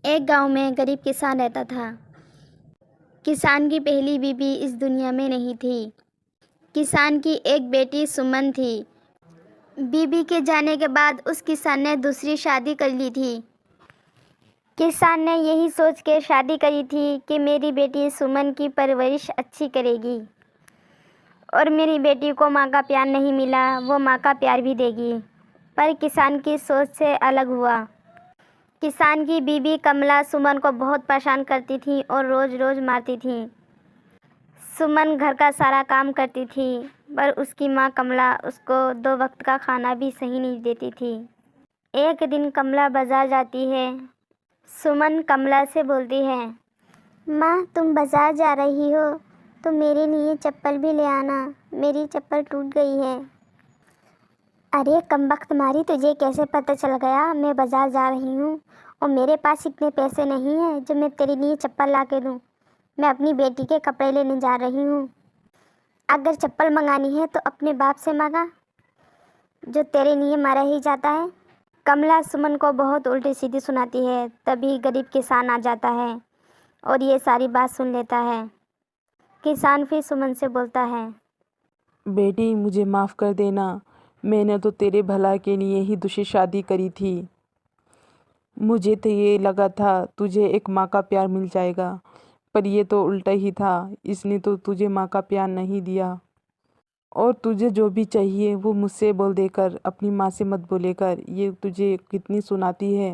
एक गांव में गरीब किसान रहता था। किसान की पहली बीवी इस दुनिया में नहीं थी। किसान की एक बेटी सुमन थी। बीवी के जाने के बाद उस किसान ने दूसरी शादी कर ली थी। किसान ने यही सोच के शादी करी थी कि मेरी बेटी सुमन की परवरिश अच्छी करेगी और मेरी बेटी को माँ का प्यार नहीं मिला, वो माँ का प्यार भी देगी। पर किसान की सोच से अलग हुआ। किसान की बीवी कमला सुमन को बहुत परेशान करती थी और रोज़ रोज़ मारती थी। सुमन घर का सारा काम करती थी, पर उसकी माँ कमला उसको 2 वक्त का खाना भी सही नहीं देती थी। एक दिन कमला बाज़ार जाती है। सुमन कमला से बोलती है, माँ तुम बाज़ार जा रही हो तो मेरे लिए चप्पल भी ले आना, मेरी चप्पल टूट गई है। अरे कमबख्त मारी, तुझे कैसे पता चल गया मैं बाज़ार जा रही हूँ और मेरे पास इतने पैसे नहीं हैं जो मैं तेरे लिए चप्पल ला के दूँ। मैं अपनी बेटी के कपड़े लेने जा रही हूँ। अगर चप्पल मंगानी है तो अपने बाप से मांगा, जो तेरे लिए मारा ही जाता है। कमला सुमन को बहुत उल्टी सीधी सुनाती है। तभी गरीब किसान आ जाता है और ये सारी बात सुन लेता है। किसान फिर सुमन से बोलता है, बेटी मुझे माफ़ कर देना, मैंने तो तेरे भला के लिए ही दूसरी शादी करी थी। मुझे तो ये लगा था तुझे एक माँ का प्यार मिल जाएगा, पर ये तो उल्टा ही था। इसने तो तुझे माँ का प्यार नहीं दिया और तुझे जो भी चाहिए वो मुझसे बोल देकर, अपनी माँ से मत बोलेकर। ये तुझे कितनी सुनाती है।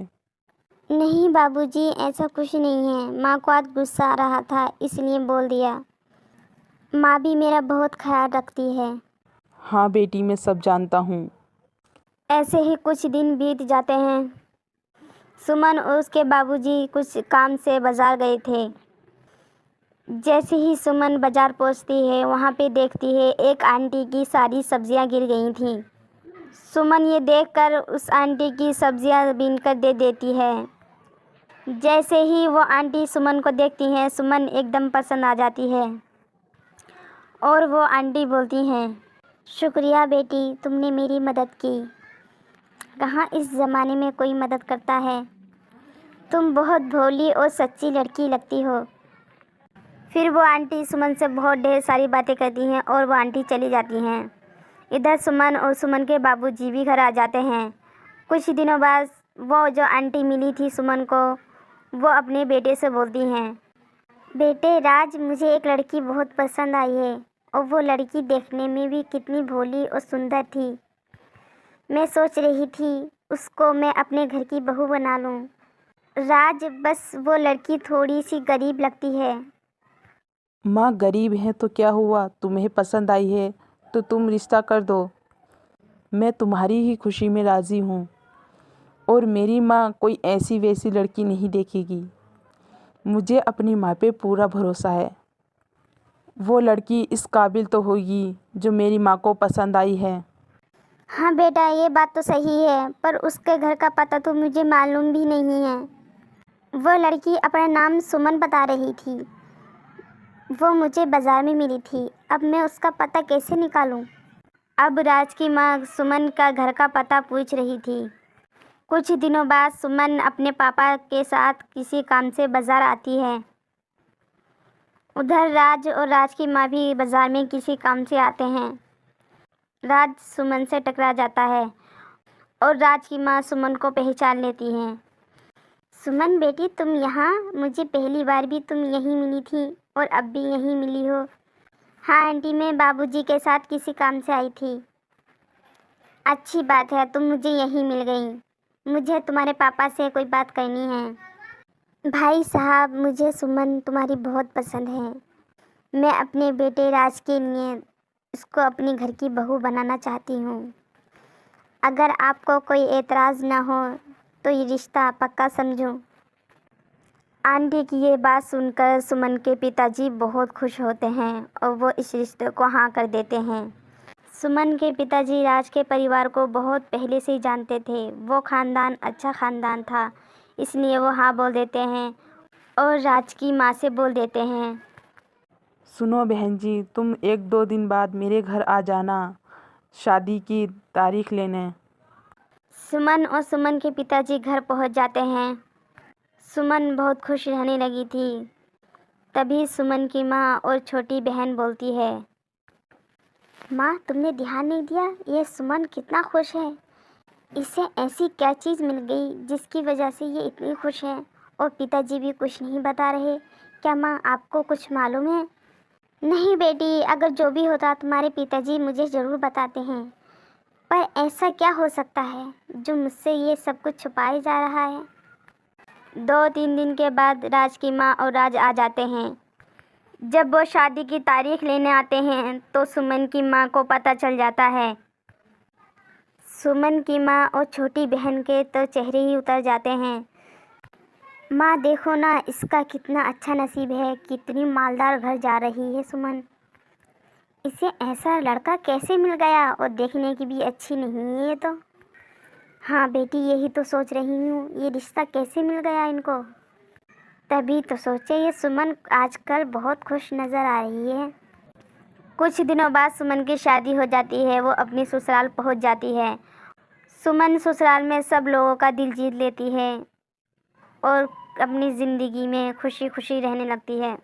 नहीं बाबूजी, ऐसा कुछ नहीं है। माँ को आज गुस्सा आ रहा था इसलिए बोल दिया। माँ भी मेरा बहुत ख्याल रखती है। हाँ बेटी, मैं सब जानता हूँ। ऐसे ही कुछ दिन बीत जाते हैं। सुमन और उसके बाबूजी कुछ काम से बाज़ार गए थे। जैसे ही सुमन बाज़ार पहुंचती है, वहां पे देखती है एक आंटी की सारी सब्जियां गिर गई थी। सुमन ये देखकर उस आंटी की सब्जियां बीन कर दे देती है। जैसे ही वो आंटी सुमन को देखती हैं, सुमन एकदम पसंद आ जाती है और वो आंटी बोलती हैं, शुक्रिया बेटी, तुमने मेरी मदद की। कहाँ इस ज़माने में कोई मदद करता है। तुम बहुत भोली और सच्ची लड़की लगती हो। फिर वो आंटी सुमन से बहुत ढेर सारी बातें करती हैं और वो आंटी चली जाती हैं। इधर सुमन और सुमन के बाबूजी भी घर आ जाते हैं। कुछ दिनों बाद वो जो आंटी मिली थी सुमन को, वो अपने बेटे से बोलती हैं, बेटे राज, मुझे एक लड़की बहुत पसंद आई है और वो लड़की देखने में भी कितनी भोली और सुंदर थी। मैं सोच रही थी उसको मैं अपने घर की बहू बना लूँ। राज, बस वो लड़की थोड़ी सी गरीब लगती है। माँ गरीब है तो क्या हुआ, तुम्हें पसंद आई है तो तुम रिश्ता कर दो। मैं तुम्हारी ही खुशी में राज़ी हूँ और मेरी माँ कोई ऐसी वैसी लड़की नहीं देखेगी। मुझे अपनी माँ पे पूरा भरोसा है। वो लड़की इस काबिल तो होगी जो मेरी माँ को पसंद आई है। हाँ बेटा, ये बात तो सही है, पर उसके घर का पता तो मुझे मालूम भी नहीं है। वो लड़की अपना नाम सुमन बता रही थी। वो मुझे बाज़ार में मिली थी। अब मैं उसका पता कैसे निकालूं? अब राज की माँ सुमन का घर का पता पूछ रही थी। कुछ दिनों बाद सुमन अपने पापा के साथ किसी काम से बाज़ार आती है। उधर राज और राज की माँ भी बाज़ार में किसी काम से आते हैं। राज सुमन से टकरा जाता है और राज की माँ सुमन को पहचान लेती हैं। सुमन बेटी, तुम यहाँ? मुझे पहली बार भी तुम यहीं मिली थी और अब भी यहीं मिली हो। हाँ आंटी, मैं बाबूजी के साथ किसी काम से आई थी। अच्छी बात है, तुम मुझे यहीं मिल गई। मुझे तुम्हारे पापा से कोई बात करनी है। भाई साहब, मुझे सुमन तुम्हारी बहुत पसंद है। मैं अपने बेटे राज के लिए उसको अपनी घर की बहू बनाना चाहती हूँ। अगर आपको कोई एतराज़ ना हो तो ये रिश्ता पक्का समझो। आंटी की ये बात सुनकर सुमन के पिताजी बहुत खुश होते हैं और वो इस रिश्ते को हाँ कर देते हैं। सुमन के पिताजी राज के परिवार को बहुत पहले से ही जानते थे। वो ख़ानदान अच्छा ख़ानदान था, इसलिए वो हाँ बोल देते हैं और राज की माँ से बोल देते हैं, सुनो बहन जी, तुम 1-2 दिन बाद मेरे घर आ जाना शादी की तारीख लेने। सुमन और सुमन के पिताजी घर पहुंच जाते हैं। सुमन बहुत खुश रहने लगी थी। तभी सुमन की माँ और छोटी बहन बोलती है, माँ तुमने ध्यान नहीं दिया, ये सुमन कितना खुश है। इसे ऐसी क्या चीज़ मिल गई जिसकी वजह से ये इतनी खुश है और पिताजी भी कुछ नहीं बता रहे। क्या माँ आपको कुछ मालूम है? नहीं बेटी, अगर जो भी होता तुम्हारे पिताजी मुझे ज़रूर बताते हैं, पर ऐसा क्या हो सकता है जो मुझसे ये सब कुछ छुपाया जा रहा है। 2-3 दिन के बाद राज की माँ और राज आ जाते हैं। जब वो शादी की तारीख लेने आते हैं तो सुमन की माँ को पता चल जाता है। सुमन की माँ और छोटी बहन के तो चेहरे ही उतर जाते हैं। माँ देखो ना, इसका कितना अच्छा नसीब है, कितनी मालदार घर जा रही है सुमन। इसे ऐसा लड़का कैसे मिल गया, और देखने की भी अच्छी नहीं है ये तो। हाँ बेटी, यही तो सोच रही हूँ, ये रिश्ता कैसे मिल गया इनको। तभी तो सोचे ये सुमन आजकल बहुत खुश नज़र आ रही है। कुछ दिनों बाद सुमन की शादी हो जाती है। वो अपनी ससुराल पहुँच जाती है। सुमन ससुराल में सब लोगों का दिल जीत लेती है और अपनी ज़िंदगी में खुशी खुशी रहने लगती है।